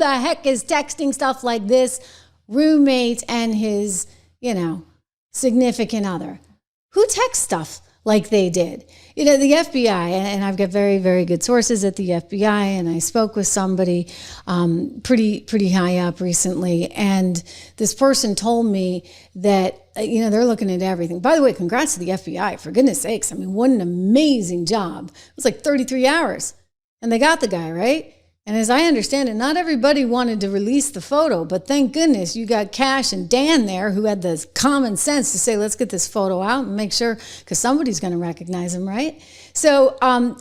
the heck is texting stuff like this? Roommate and his, significant other. Who texts stuff like they did? The FBI, and I've got very, very good sources at the FBI, and I spoke with somebody pretty high up recently, and this person told me that, they're looking at everything. By the way, congrats to the FBI, for goodness sakes. I mean, what an amazing job. It was like 33 hours, and they got the guy, right? And as I understand it, not everybody wanted to release the photo, but thank goodness you got Cash and Dan there who had the common sense to say, let's get this photo out and make sure, because somebody's going to recognize him, right? So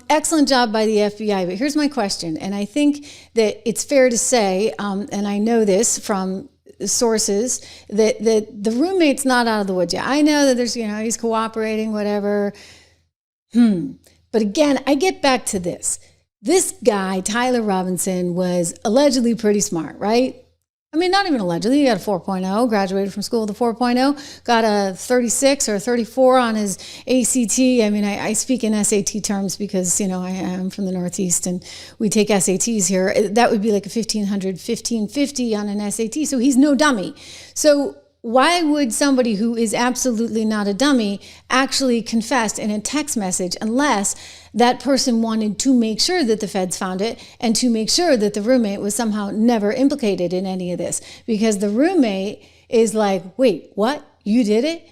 excellent job by the FBI. But here's my question. And I think that it's fair to say, and I know this from sources, that the roommate's not out of the woods yet. I know that there's, he's cooperating, whatever. But again, I get back to this. This guy, Tyler Robinson, was allegedly pretty smart, right? I mean, not even allegedly. He got a 4.0, graduated from school with a 4.0, got a 36 or a 34 on his ACT. I mean, I speak in SAT terms because, I am from the Northeast and we take SATs here. That would be like a 1550 on an SAT. So he's no dummy. So why would somebody who is absolutely not a dummy actually confess in a text message unless that person wanted to make sure that the feds found it and to make sure that the roommate was somehow never implicated in any of this? Because the roommate is like, wait, what? You did it?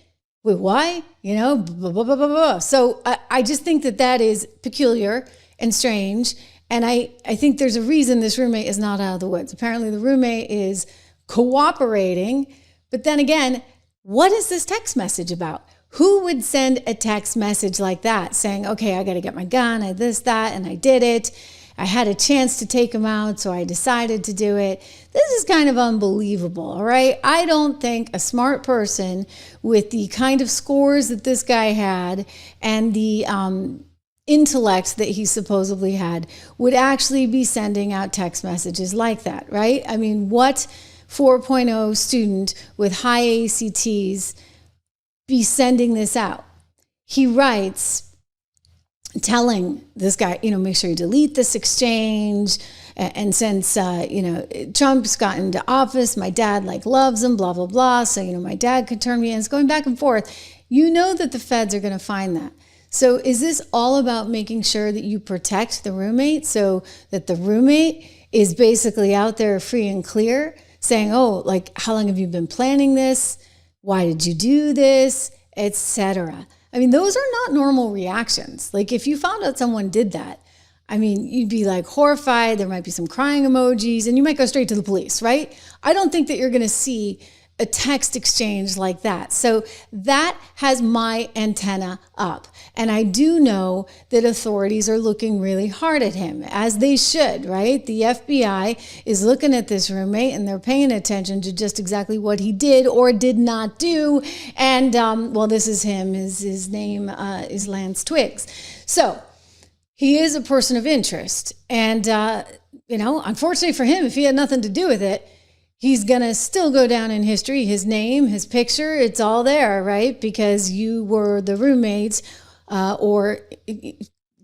Wait, why? Blah, blah, blah, blah, blah. So I just think that is peculiar and strange. And I think there's a reason this roommate is not out of the woods. Apparently the roommate is cooperating. But then again, what is this text message about? Who would send a text message like that saying, okay, I got to get my gun, I this, that, and I did it. I had a chance to take him out, so I decided to do it. This is kind of unbelievable, all right? I don't think a smart person with the kind of scores that this guy had and the intellect that he supposedly had would actually be sending out text messages like that, right? I mean, what 4.0 student with high ACTs be sending this out? He writes, telling this guy, make sure you delete this exchange. And since, Trump's gotten into office, my dad loves him, blah, blah, blah. So, my dad could turn me in. It's going back and forth. That the feds are going to find that. So is this all about making sure that you protect the roommate so that the roommate is basically out there free and clear, saying, oh, how long have you been planning this? Why did you do this? Etc. I mean, those are not normal reactions. If you found out someone did that, I mean, you'd be horrified. There might be some crying emojis and you might go straight to the police, right? I don't think that you're going to see a text exchange like that. So that has my antenna up. And I do know that authorities are looking really hard at him, as they should, right? The FBI is looking at this roommate and they're paying attention to just exactly what he did or did not do. And, this is him. His name is Lance Twiggs. So he is a person of interest. And, unfortunately for him, if he had nothing to do with it, he's going to still go down in history. His name, his picture, it's all there, right? Because you were the roommates or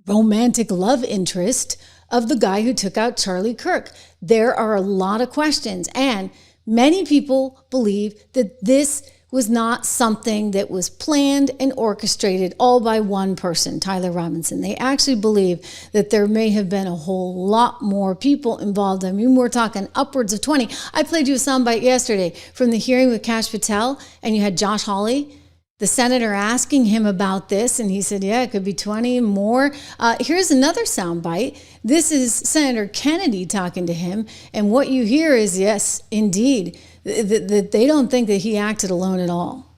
romantic love interest of the guy who took out Charlie Kirk. There are a lot of questions. And many people believe that this was not something that was planned and orchestrated all by one person, Tyler Robinson. They actually believe that there may have been a whole lot more people involved. I mean, we're talking upwards of 20. I played you a soundbite yesterday from the hearing with Kash Patel, and you had Josh Hawley, the senator, asking him about this, and he said, yeah, it could be 20 more. Here's another soundbite. This is Senator Kennedy talking to him, and what you hear is, yes, indeed, that they don't think that he acted alone at all.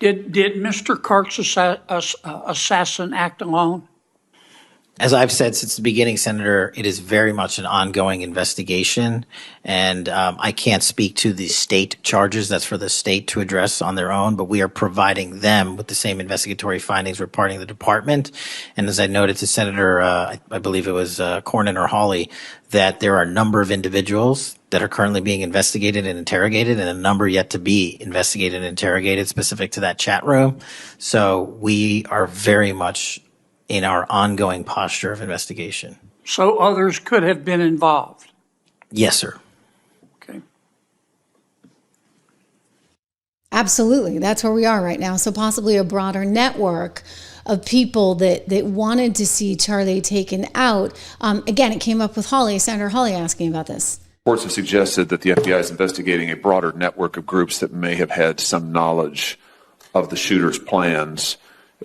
Did Mr. Kirk's assassin act alone? As I've said since the beginning, Senator, it is very much an ongoing investigation, and I can't speak to the state charges. That's for the state to address on their own, but we are providing them with the same investigatory findings reporting the department. And as I noted to Senator, I believe it was Cornyn or Hawley, that there are a number of individuals that are currently being investigated and interrogated, and a number yet to be investigated and interrogated specific to that chat room. So we are very much in our ongoing posture of investigation. So others could have been involved? Yes, sir. Okay. Absolutely. That's where we are right now. So possibly a broader network of people that wanted to see Charlie taken out. Again, it came up with Senator Hawley asking about this. Reports have suggested that the FBI is investigating a broader network of groups that may have had some knowledge of the shooter's plans.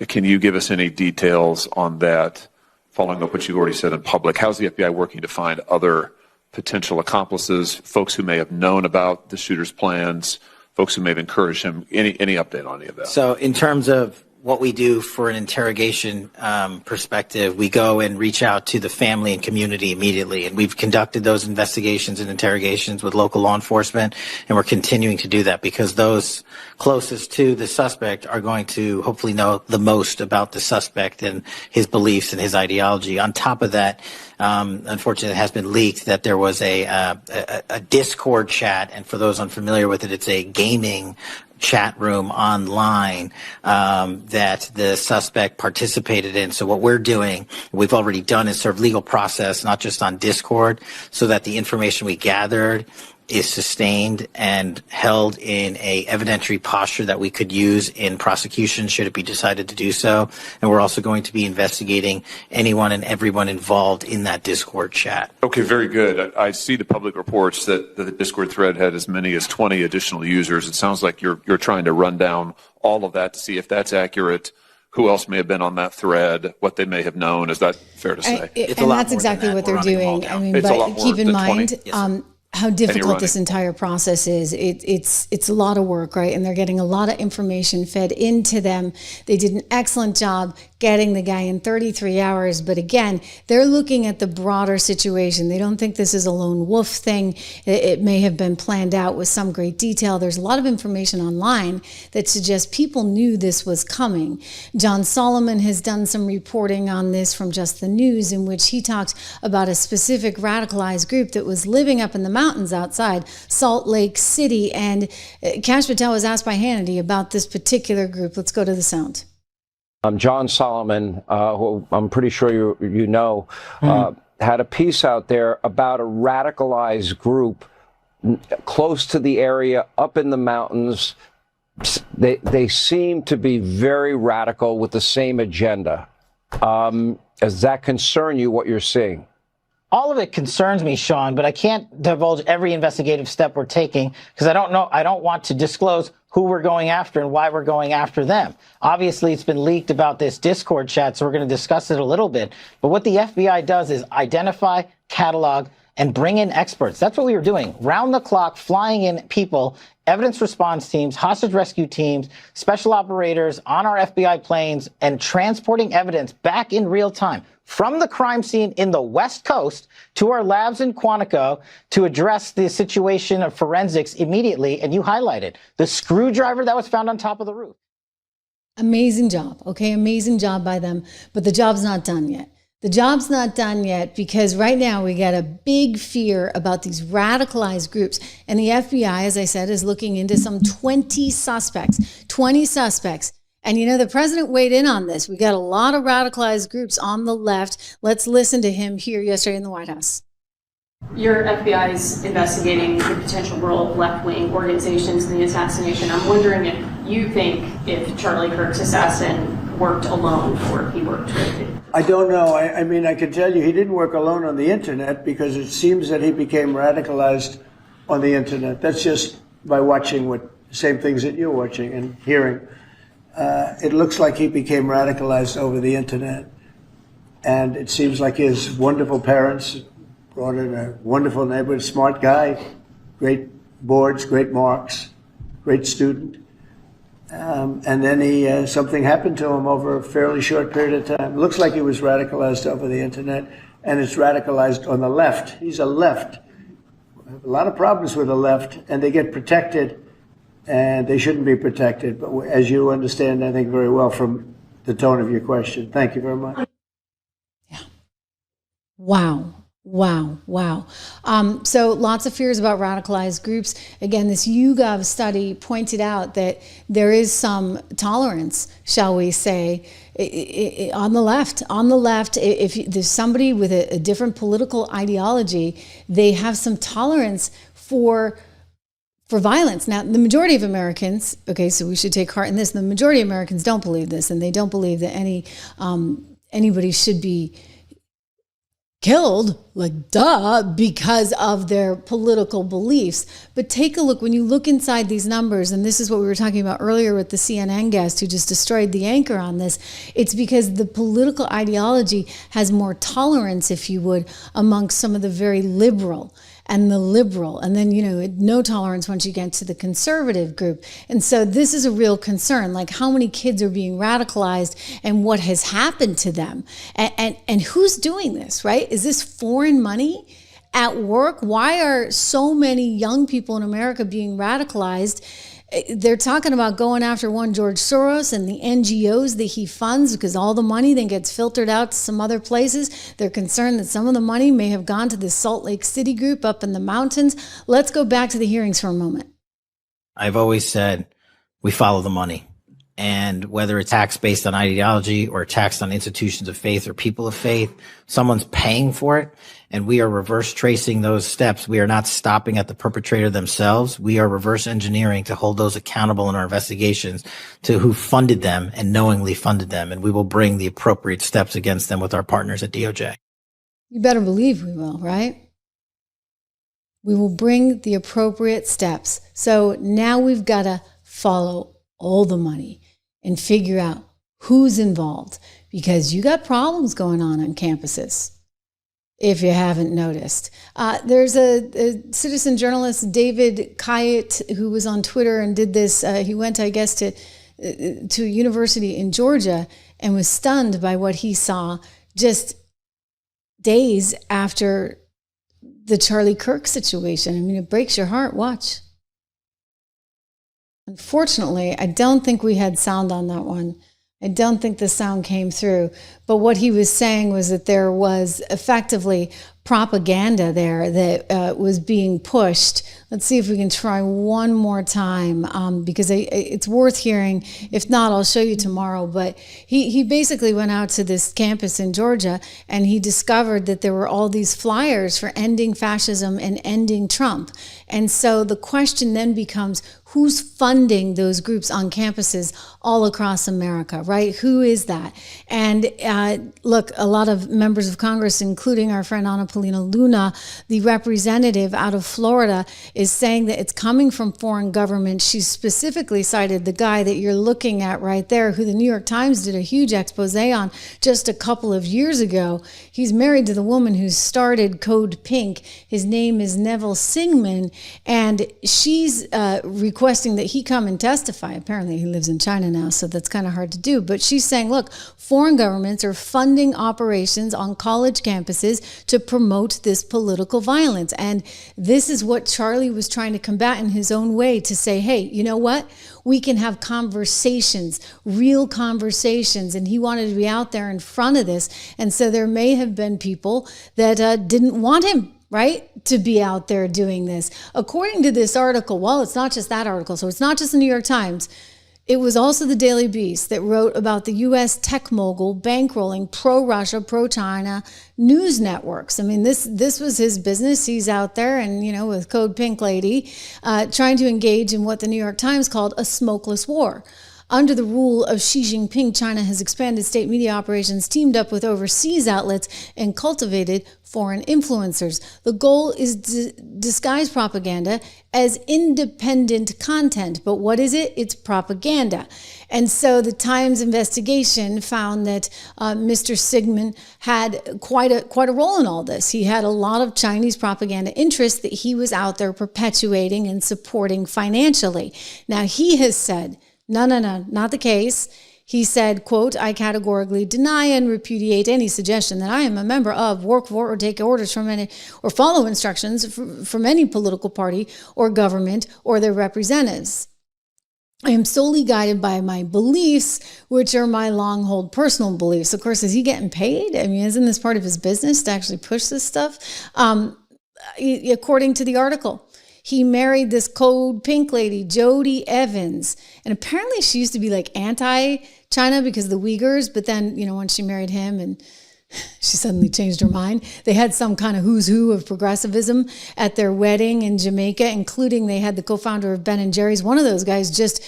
Can you give us any details on that, following up what you already said in public? How's the FBI working to find other potential accomplices, folks who may have known about the shooter's plans, folks who may have encouraged him? Any update on any of that? So in terms of what we do for an interrogation perspective, we go and reach out to the family and community immediately. And we've conducted those investigations and interrogations with local law enforcement, and we're continuing to do that because those closest to the suspect are going to hopefully know the most about the suspect and his beliefs and his ideology. On top of that, unfortunately, it has been leaked that there was a Discord chat, and for those unfamiliar with it, it's a gaming chat room online that the suspect participated in. So what we're doing, we've already done, is serve legal process, not just on Discord, so that the information we gathered is sustained and held in a evidentiary posture that we could use in prosecution should it be decided to do so. And we're also going to be investigating anyone and everyone involved in that Discord chat. Okay, very good. I see the public reports that the Discord thread had as many as 20 additional users. It sounds like you're trying to run down all of that to see if that's accurate, who else may have been on that thread, what they may have known. Is that fair to say? And that's exactly what they're doing. I mean, but keep in mind, how difficult this entire process is. It's a lot of work, right? And they're getting a lot of information fed into them. They did an excellent job getting the guy in 33 hours. But again, they're looking at the broader situation. They don't think this is a lone wolf thing. It may have been planned out with some great detail. There's a lot of information online that suggests people knew this was coming. John Solomon has done some reporting on this from Just the News, in which he talks about a specific radicalized group that was living up in the mountains outside Salt Lake City. And Kash Patel was asked by Hannity about this particular group. Let's go to the sound. John Solomon, who I'm pretty sure you know, had a piece out there about a radicalized group close to the area, up in the mountains. They seem to be very radical with the same agenda. Does that concern you, what you're seeing? All of it concerns me, Sean, but I can't divulge every investigative step we're taking because I don't know. I don't want to disclose who we're going after and why we're going after them. Obviously, it's been leaked about this Discord chat, so we're going to discuss it a little bit. But what the FBI does is identify, catalog, and bring in experts. That's what we were doing. Round the clock, flying in people, evidence response teams, hostage rescue teams, special operators on our FBI planes, and transporting evidence back in real time from the crime scene in the West Coast to our labs in Quantico to address the situation of forensics immediately. And you highlighted the screwdriver that was found on top of the roof. Amazing job. Okay, amazing job by them. But the job's not done yet. The job's not done yet because right now we got a big fear about these radicalized groups. And the FBI, as I said, is looking into some 20 suspects. And, you know, the president weighed in on this. We got a lot of radicalized groups on the left. Let's listen to him here yesterday in the White House. Your FBI is investigating the potential role of left-wing organizations in the assassination. I'm wondering if you think if Charlie Kirk's assassin worked alone or if he worked with you. I don't know. I mean, I can tell you he didn't work alone on the internet because it seems that he became radicalized on the internet. That's just by watching same things that you're watching and hearing. It looks like he became radicalized over the internet. And it seems like his wonderful parents brought in a wonderful neighborhood, smart guy, great boards, great marks, great student. And then something happened to him over a fairly short period of time. It looks like he was radicalized over the internet, and it's radicalized on the left. He's a left. We have a lot of problems with the left, and they get protected, and they shouldn't be protected. But as you understand, I think very well from the tone of your question. Thank you very much. Yeah. Wow. Wow, wow. So lots of fears about radicalized groups. Again, this YouGov study pointed out that there is some tolerance, shall we say, on the left. On the left, if there's somebody with a different political ideology, they have some tolerance for violence. Now, the majority of Americans, okay, so we should take heart in this, the majority of Americans don't believe this, and they don't believe that anybody should be killed, like duh, because of their political beliefs. But take a look, when you look inside these numbers, and this is what we were talking about earlier with the CNN guest who just destroyed the anchor on this, it's because the political ideology has more tolerance, if you would, amongst some of the very liberal and the liberal, and then, no tolerance once you get to the conservative group. And so this is a real concern, like how many kids are being radicalized and what has happened to them. And who's doing this, right? Is this foreign money at work? Why are so many young people in America being radicalized? They're talking about going after one George Soros and the NGOs that he funds, because all the money then gets filtered out to some other places. They're concerned that some of the money may have gone to this Salt Lake City group up in the mountains. Let's go back to the hearings for a moment. I've always said we follow the money. And whether it's tax based on ideology or taxed on institutions of faith or people of faith, someone's paying for it. And we are reverse tracing those steps. We are not stopping at the perpetrator themselves. We are reverse engineering to hold those accountable in our investigations to who funded them and knowingly funded them. And we will bring the appropriate steps against them with our partners at DOJ. You better believe we will, right? We will bring the appropriate steps. So now we've got to follow all the money and figure out who's involved, because you got problems going on campuses, if you haven't noticed. There's a citizen journalist, David Kayet, who was on Twitter and did this. He went, I guess, to a university in Georgia and was stunned by what he saw just days after the Charlie Kirk situation. I mean, it breaks your heart. Watch. Unfortunately, I don't think we had sound on that one. I don't think the sound came through. But what he was saying was that there was effectively propaganda there that was being pushed. Let's see if we can try one more time, because it's worth hearing. If not, I'll show you tomorrow. But he basically went out to this campus in Georgia, and he discovered that there were all these flyers for ending fascism and ending Trump. And so the question then becomes, who's funding those groups on campuses all across America, right? Who is that? And look, a lot of members of Congress, including our friend Ana Paulina Luna, the representative out of Florida, is saying that it's coming from foreign governments. She specifically cited the guy that you're looking at right there, who the New York Times did a huge expose on just a couple of years ago. He's married to the woman who started Code Pink. His name is Neville Singman, and she's requesting that he come and testify. Apparently he lives in China now, so that's kind of hard to do. But she's saying, look, foreign governments are funding operations on college campuses to promote this political violence. And this is what Charlie was trying to combat in his own way, to say, hey, you know what? We can have conversations, real conversations. And he wanted to be out there in front of this. And so there may have been people that didn't want him, right, to be out there doing this. According to this article, well, it's not just that article, so it's not just the New York Times. It was also the Daily Beast that wrote about the U.S. tech mogul bankrolling pro-Russia, pro-China news networks. I mean, this was his business. He's out there and, with Code Pink Lady, trying to engage in what the New York Times called a smokeless war. Under the rule of Xi Jinping, China has expanded state media operations, teamed up with overseas outlets, and cultivated foreign influencers. The goal is to disguise propaganda as independent content. But what is it? It's propaganda. And so the Times investigation found that Mr. Sigmund had quite a role in all this. He had a lot of Chinese propaganda interests that he was out there perpetuating and supporting financially. Now, he has said, no, not the case. He said, quote, I categorically deny and repudiate any suggestion that I am a member of, work for, or take orders from any, or follow instructions from any political party or government or their representatives. I am solely guided by my beliefs, which are my long-hold personal beliefs. Of course, is he getting paid? I mean, isn't this part of his business to actually push this stuff? According to the article, he married this code pink lady, Jody Evans. And apparently she used to be like anti-China because of the Uyghurs. But then, when she married him and she suddenly changed her mind. They had some kind of who's who of progressivism at their wedding in Jamaica, including they had the co-founder of Ben & Jerry's. One of those guys just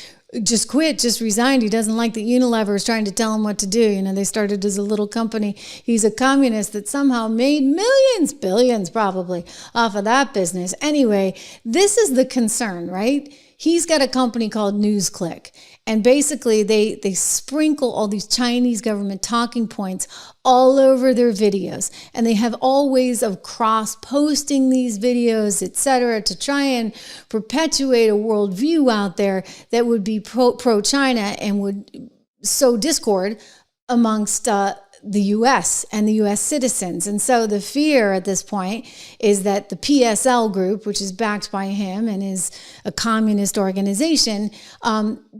quit, just resigned. He doesn't like that Unilever is trying to tell him what to do. They started as a little company. He's a communist that somehow made millions, billions probably off of that business. Anyway, this is the concern, right? He's got a company called NewsClick. And basically, they sprinkle all these Chinese government talking points all over their videos. And they have all ways of cross-posting these videos, etc., to try and perpetuate a worldview out there that would be pro-China and would sow discord amongst the U.S. and the U.S. citizens. And so the fear at this point is that the PSL group, which is backed by him and is a communist organization,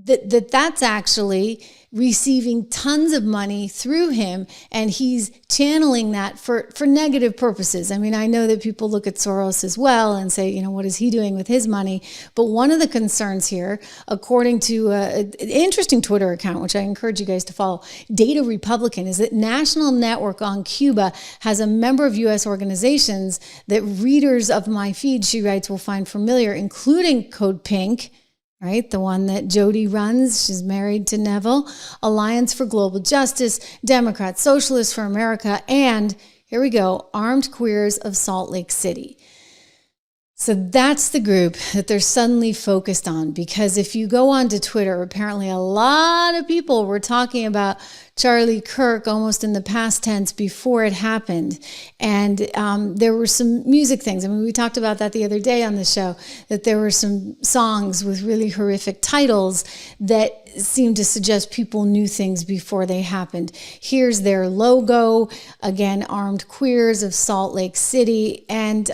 that's actually receiving tons of money through him, and he's channeling that for negative purposes. I mean, I know that people look at Soros as well and say, what is he doing with his money? But one of the concerns here, according to an interesting Twitter account, which I encourage you guys to follow, Data Republican, is that National Network on Cuba has a member of U.S. organizations that readers of my feed, she writes, will find familiar, including Code Pink, right? The one that Jody runs. She's married to Neville. Alliance for Global Justice, Democrats, Socialists for America, and here we go, Armed Queers of Salt Lake City. So that's the group that they're suddenly focused on, because if you go onto Twitter, apparently a lot of people were talking about Charlie Kirk almost in the past tense before it happened. And there were some music things. I mean, we talked about that the other day on the show, that there were some songs with really horrific titles that seemed to suggest people knew things before they happened. Here's their logo, again, Armed Queers of Salt Lake City. And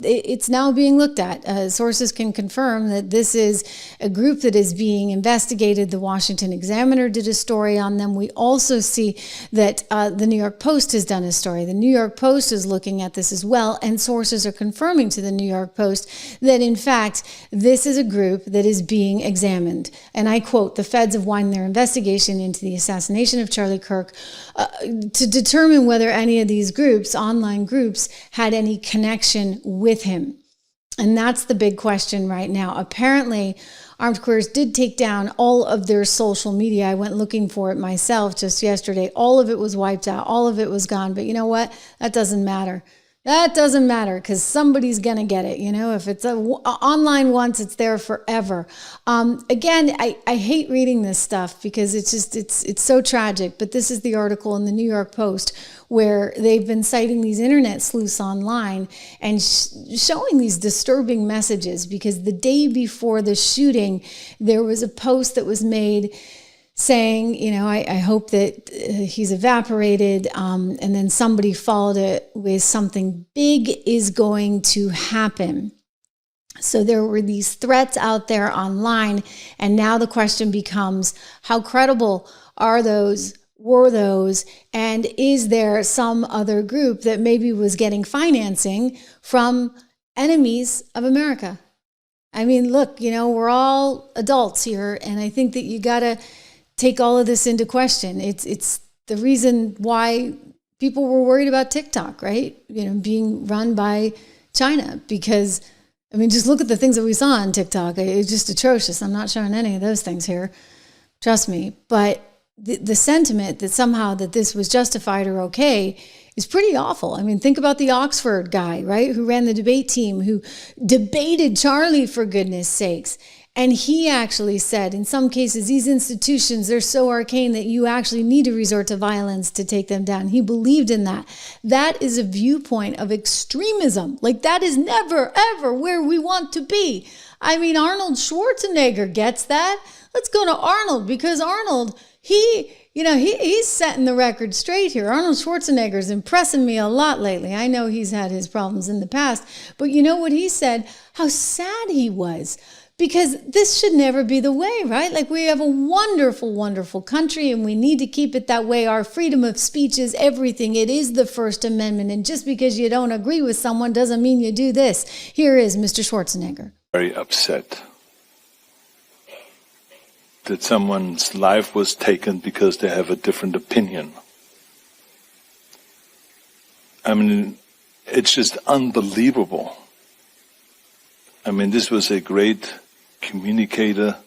it's now being looked at. Sources can confirm that this is a group that is being investigated. The Washington Examiner did a story on them. We also see that the New York Post has done a story. The New York Post is looking at this as well, and sources are confirming to the New York Post that, in fact, this is a group that is being examined. And I quote, the feds have widened their investigation into the assassination of Charlie Kirk to determine whether any of these groups, online groups, had any connection with him. And that's the big question right now. Apparently, Armed Queers did take down all of their social media. I went looking for it myself just yesterday. All of it was wiped out. All of it was gone. But you know what? That doesn't matter. That doesn't matter, because somebody's going to get it. If it's online once, it's there forever. Again, I hate reading this stuff because it's so tragic. But this is the article in the New York Post where they've been citing these internet sleuths online and showing these disturbing messages, because the day before the shooting, there was a post that was made saying, I hope that he's evaporated. And then somebody followed it with something big is going to happen. So there were these threats out there online. And now the question becomes, how credible were those? And is there some other group that maybe was getting financing from enemies of America? I mean, look, we're all adults here. And I think that you got to take all of this into question. It's the reason why people were worried about TikTok, right? Being run by China, because just look at the things that we saw on TikTok. It's just atrocious. I'm not showing any of those things here. Trust me. But the sentiment that somehow that this was justified or okay is pretty awful. Think about the Oxford guy, right? Who ran the debate team, who debated Charlie, for goodness sakes. And he actually said, in some cases, these institutions, they're so arcane that you actually need to resort to violence to take them down. He believed in that. That is a viewpoint of extremism. That is never, ever where we want to be. Arnold Schwarzenegger gets that. Let's go to Arnold, because Arnold, he's setting the record straight here. Arnold Schwarzenegger's impressing me a lot lately. I know he's had his problems in the past, but you know what he said? How sad he was, because this should never be the way, right? Like, we have a wonderful, wonderful country, and we need to keep it that way. Our freedom of speech is everything. It is the First Amendment. And just because you don't agree with someone doesn't mean you do this. Here is Mr. Schwarzenegger. Very upset that someone's life was taken because they have a different opinion. I mean, it's just unbelievable. I mean, this was a great communicator,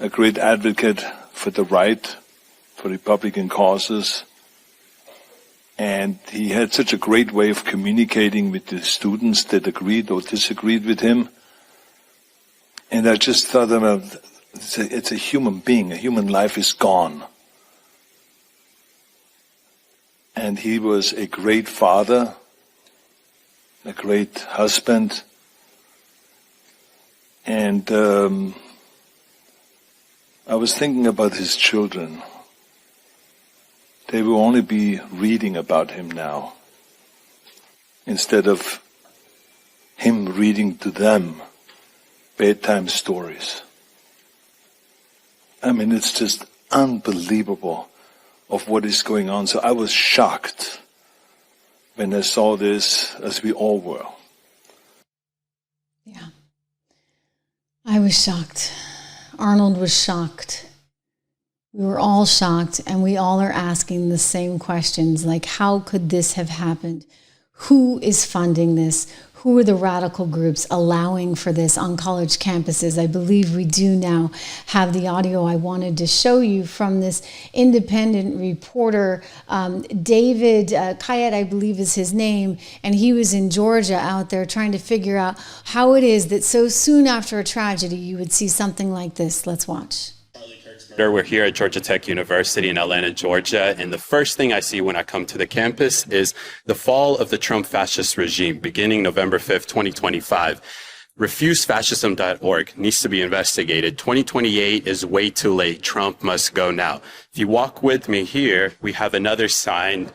a great advocate for the right, for Republican causes. And he had such a great way of communicating with the students that agreed or disagreed with him. And I just thought about, it's a human being. A human life is gone. And he was a great father, a great husband. And I was thinking about his children. They will only be reading about him now, instead of him reading to them bedtime stories. I mean, it's just unbelievable of what is going on. So I was shocked when I saw this, as we all were. Yeah. I was shocked. Arnold was shocked. We were all shocked, and we all are asking the same questions, like, how could this have happened? Who is funding this? Who are the radical groups allowing for this on college campuses? I believe we do now have the audio I wanted to show you from this independent reporter, David Kayet, I believe is his name, and he was in Georgia out there trying to figure out how it is that so soon after a tragedy you would see something like this. Let's watch. We're here at Georgia Tech University in Atlanta, Georgia, and the first thing I see when I come to the campus is the fall of the Trump fascist regime beginning November 5th, 2025. RefuseFascism.org needs to be investigated. 2028 is way too late. Trump must go now. If you walk with me here, we have another sign.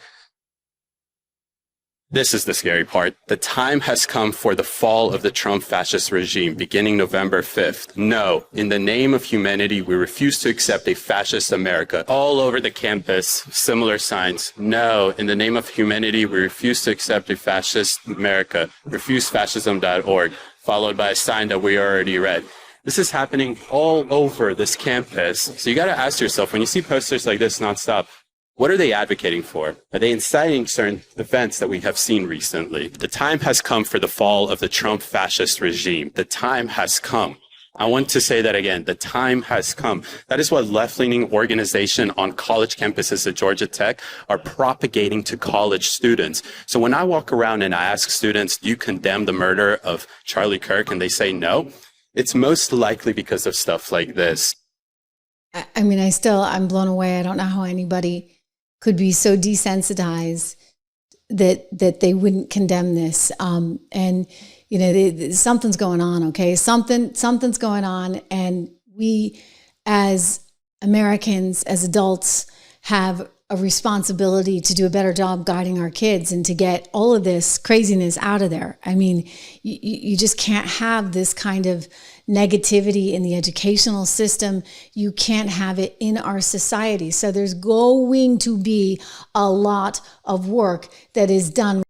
This is the scary part. The time has come for the fall of the Trump fascist regime, beginning November 5th. No, in the name of humanity, we refuse to accept a fascist America. All over the campus, similar signs. No, in the name of humanity, we refuse to accept a fascist America. RefuseFascism.org, followed by a sign that we already read. This is happening all over this campus. So you got to ask yourself, when you see posters like this nonstop, what are they advocating for? Are they inciting certain events that we have seen recently? The time has come for the fall of the Trump fascist regime. The time has come. I want to say that again. The time has come. That is what left-leaning organizations on college campuses at Georgia Tech are propagating to college students. So when I walk around and I ask students, do you condemn the murder of Charlie Kirk? And they say no, it's most likely because of stuff like this. I mean, I'm blown away. I don't know how anybody could be so desensitized that they wouldn't condemn this. And, you know, something's going on, okay? Something's going on. And we, as Americans, as adults, have a responsibility to do a better job guiding our kids and to get all of this craziness out of there. I mean, you just can't have this kind of negativity in the educational system. You can't have it in our society. So there's going to be a lot of work that is done.